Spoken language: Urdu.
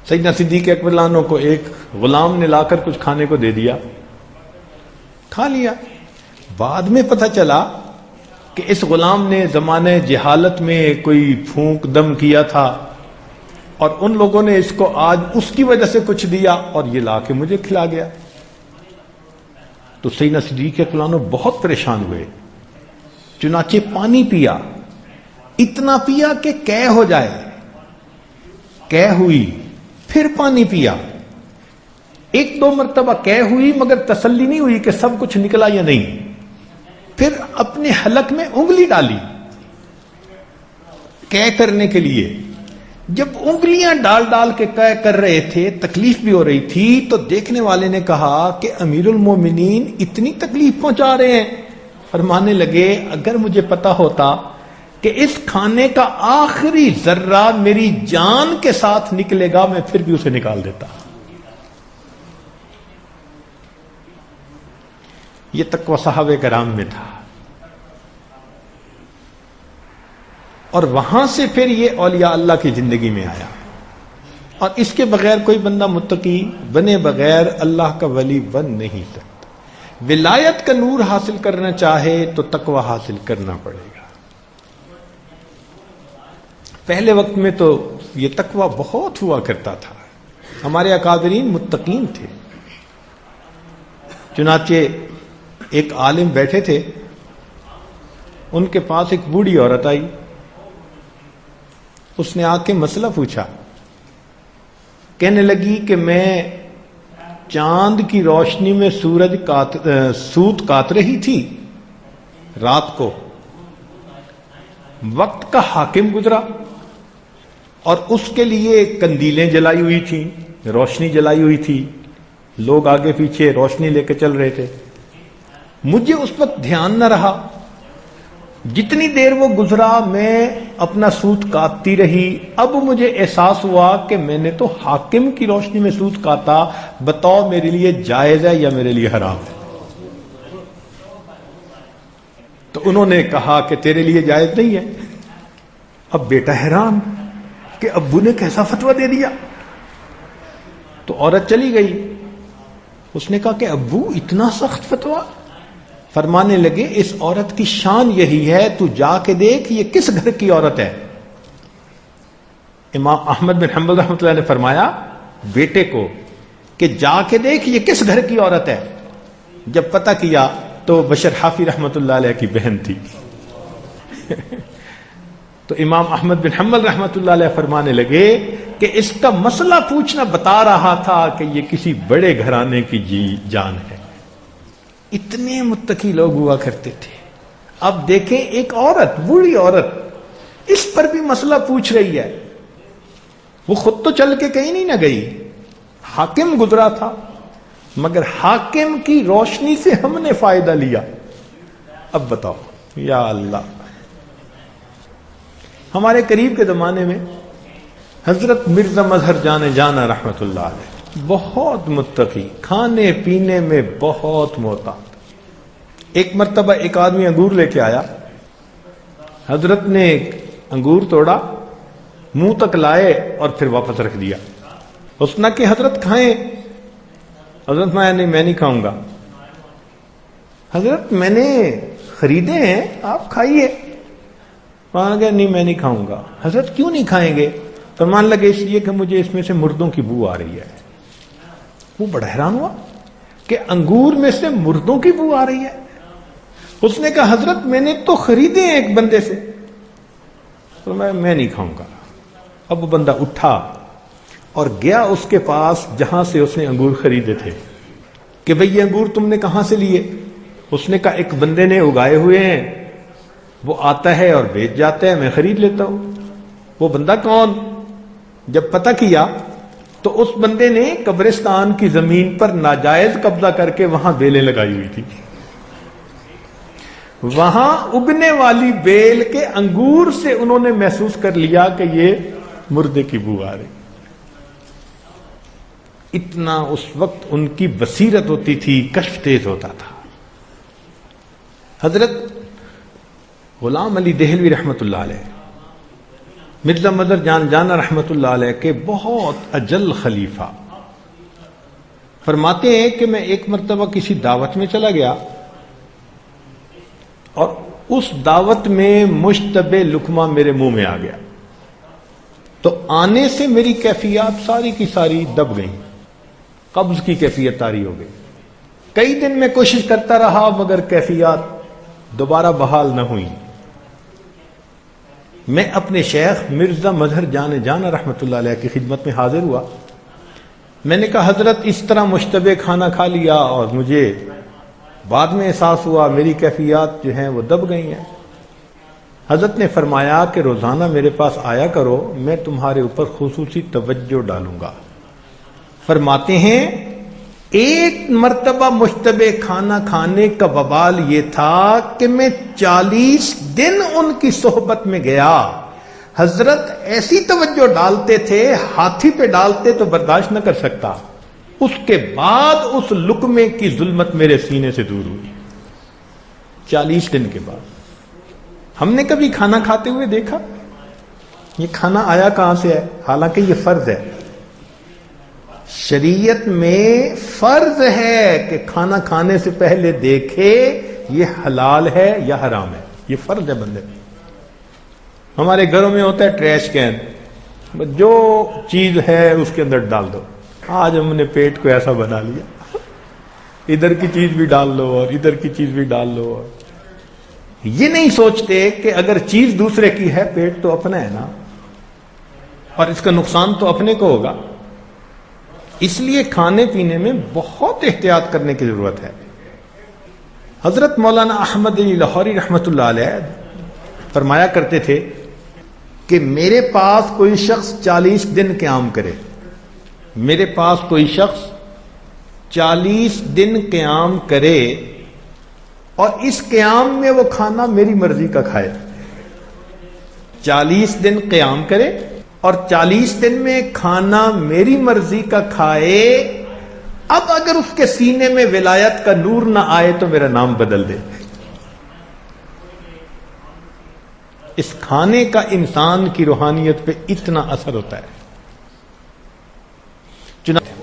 سیدنا صدیق اکبر رضی اللہ عنہ کو ایک غلام نے لا کر کچھ کھانے کو دے دیا، کھا لیا۔ بعد میں پتہ چلا کہ اس غلام نے زمانہ جہالت میں کوئی پھونک دم کیا تھا اور ان لوگوں نے اس کو آج اس کی وجہ سے کچھ دیا اور یہ لا کے مجھے کھلا گیا۔ تو سیدنا صدیق اکبر رضی اللہ عنہ بہت پریشان ہوئے، چنانچہ پانی پیا، اتنا پیا کہ قے ہو جائے، قے ہوئی، پھر پانی پیا، ایک دو مرتبہ قے ہوئی مگر تسلی نہیں ہوئی کہ سب کچھ نکلا یا نہیں، پھر اپنے حلق میں انگلی ڈالی قے کرنے کے لیے۔ جب انگلیاں ڈال ڈال کے قے کر رہے تھے، تکلیف بھی ہو رہی تھی، تو دیکھنے والے نے کہا کہ امیر المومنین اتنی تکلیف پہنچا رہے ہیں۔ فرمانے لگے اگر مجھے پتا ہوتا کہ اس کھانے کا آخری ذرہ میری جان کے ساتھ نکلے گا میں پھر بھی اسے نکال دیتا۔ یہ تقوی صحابہ کرام میں تھا، اور وہاں سے پھر یہ اولیاء اللہ کی زندگی میں آیا۔ اور اس کے بغیر کوئی بندہ متقی بنے بغیر اللہ کا ولی بن نہیں سکتا۔ ولایت کا نور حاصل کرنا چاہے تو تقوی حاصل کرنا پڑے گا۔ پہلے وقت میں تو یہ تقوی بہت ہوا کرتا تھا، ہمارے اکابرین متقین تھے۔ چنانچہ ایک عالم بیٹھے تھے، ان کے پاس ایک بوڑھی عورت آئی، اس نے آ کے مسئلہ پوچھا، کہنے لگی کہ میں چاند کی روشنی میں سوت کاٹ رہی تھی رات کو، وقت کا حاکم گزرا اور اس کے لیے کندیلیں جلائی ہوئی تھیں، روشنی جلائی ہوئی تھی، لوگ آگے پیچھے روشنی لے کے چل رہے تھے۔ مجھے اس وقت دھیان نہ رہا، جتنی دیر وہ گزرا میں اپنا سوت کاٹتی رہی۔ اب مجھے احساس ہوا کہ میں نے تو حاکم کی روشنی میں سوت کاٹا، بتاؤ میرے لیے جائز ہے یا میرے لیے حرام ہے؟ تو انہوں نے کہا کہ تیرے لیے جائز نہیں ہے۔ اب بیٹا حیران کہ ابو نے کیسا فتویٰ دے دیا۔ تو عورت چلی گئی، اس نے کہا کہ ابو اتنا سخت فتویٰ؟ فرمانے لگے اس عورت کی شان یہی ہے، تو جا کے دیکھ یہ کس گھر کی عورت ہے۔ امام احمد بن حنبل رحمۃ اللہ نے فرمایا بیٹے کو کہ جا کے دیکھ یہ کس گھر کی عورت ہے۔ جب پتہ کیا تو بشر حافی رحمۃ اللہ علیہ کی بہن تھی۔ تو امام احمد بن حنبل رحمۃ اللہ علیہ فرمانے لگے کہ اس کا مسئلہ پوچھنا بتا رہا تھا کہ یہ کسی بڑے گھرانے کی جان ہے۔ اتنے متقی لوگ ہوا کرتے تھے۔ اب دیکھیں ایک عورت، بوڑھی عورت، اس پر بھی مسئلہ پوچھ رہی ہے۔ وہ خود تو چل کے کہیں نہیں نہ گئی، حاکم گزرا تھا، مگر حاکم کی روشنی سے ہم نے فائدہ لیا۔ اب بتاؤ یا اللہ۔ ہمارے قریب کے زمانے میں حضرت مرزا مظہر جان جانا رحمت اللہ علیہ بہت متقی، کھانے پینے میں بہت محتاط۔ ایک مرتبہ ایک آدمی انگور لے کے آیا، حضرت نے ایک انگور توڑا، منہ تک لائے اور پھر واپس رکھ دیا۔ اس نے کہ حضرت کھائیں، حضرت میں نہیں کھاؤں گا۔ حضرت میں نے خریدے ہیں، آپ کھائیے۔ کہا گیا نہیں میں نہیں کھاؤں گا۔ حضرت کیوں نہیں کھائیں گے؟ فرمان لگے اس لیے کہ مجھے اس میں سے مردوں کی بو آ رہی ہے۔ وہ بڑا حیران ہوا کہ انگور میں سے مردوں کی بو آ رہی ہے۔ اس نے کہا حضرت میں نے تو خریدے ہیں ایک بندے سے۔ تو میں نہیں کھاؤں گا۔ اب وہ بندہ اٹھا اور گیا اس کے پاس جہاں سے اس نے انگور خریدے تھے کہ بھئی یہ انگور تم نے کہاں سے لیے؟ اس نے کہا ایک بندے نے اگائے ہوئے ہیں، وہ آتا ہے اور بیچ جاتا ہے، میں خرید لیتا ہوں۔ وہ بندہ کون؟ جب پتہ کیا تو اس بندے نے قبرستان کی زمین پر ناجائز قبضہ کر کے وہاں بیلیں لگائی ہوئی تھی۔ وہاں اگنے والی بیل کے انگور سے انہوں نے محسوس کر لیا کہ یہ مردے کی بو آ رہی۔ اتنا اس وقت ان کی بصیرت ہوتی تھی، کشف تیز ہوتا تھا۔ حضرت غلام علی دہلوی رحمت اللہ علیہ مرزا مظہر جان رحمت اللہ علیہ کے بہت اجل خلیفہ فرماتے ہیں کہ میں ایک مرتبہ کسی دعوت میں چلا گیا اور اس دعوت میں مشتبہ لقمہ میرے منہ میں آ گیا، تو آنے سے میری کیفیات ساری کی ساری دب گئیں، قبض کی کیفیت طاری ہو گئی۔ کئی دن میں کوشش کرتا رہا مگر کیفیات دوبارہ بحال نہ ہوئی۔ میں اپنے شیخ مرزا مظہر جان رحمت اللہ علیہ کی خدمت میں حاضر ہوا۔ میں نے کہا حضرت اس طرح مشتبہ کھانا کھا لیا اور مجھے بعد میں احساس ہوا میری کیفیات جو ہیں وہ دب گئی ہیں۔ حضرت نے فرمایا کہ روزانہ میرے پاس آیا کرو، میں تمہارے اوپر خصوصی توجہ ڈالوں گا۔ فرماتے ہیں ایک مرتبہ مشتبہ کھانا کھانے کا وبال یہ تھا کہ میں 40 دن ان کی صحبت میں گیا۔ حضرت ایسی توجہ ڈالتے تھے، ہاتھی پہ ڈالتے تو برداشت نہ کر سکتا۔ اس کے بعد اس لقمے کی ظلمت میرے سینے سے دور ہوئی، 40 دن کے بعد۔ ہم نے کبھی کھانا کھاتے ہوئے دیکھا؟ یہ کھانا آیا کہاں سے ہے؟ حالانکہ یہ فرض ہے، شریعت میں فرض ہے کہ کھانا کھانے سے پہلے دیکھے یہ حلال ہے یا حرام ہے، یہ فرض ہے بندے پہ۔ ہمارے گھروں میں ہوتا ہے ٹریش کین، جو چیز ہے اس کے اندر ڈال دو۔ آج ہم نے پیٹ کو ایسا بنا لیا، ادھر کی چیز بھی ڈال لو اور ادھر کی چیز بھی ڈال لو، اور یہ نہیں سوچتے کہ اگر چیز دوسرے کی ہے پیٹ تو اپنا ہے نا، اور اس کا نقصان تو اپنے کو ہوگا۔ اس لیے کھانے پینے میں بہت احتیاط کرنے کی ضرورت ہے۔ حضرت مولانا احمد علی لاہوری رحمت اللہ علیہ فرمایا کرتے تھے کہ میرے پاس کوئی شخص 40 دن قیام کرے، میرے پاس کوئی شخص 40 دن قیام کرے اور اس قیام میں وہ کھانا میری مرضی کا کھائے۔ 40 دن قیام کرے اور 40 دن میں کھانا میری مرضی کا کھائے، اب اگر اس کے سینے میں ولایت کا نور نہ آئے تو میرا نام بدل دے۔ اس کھانے کا انسان کی روحانیت پہ اتنا اثر ہوتا ہے۔ چنانچہ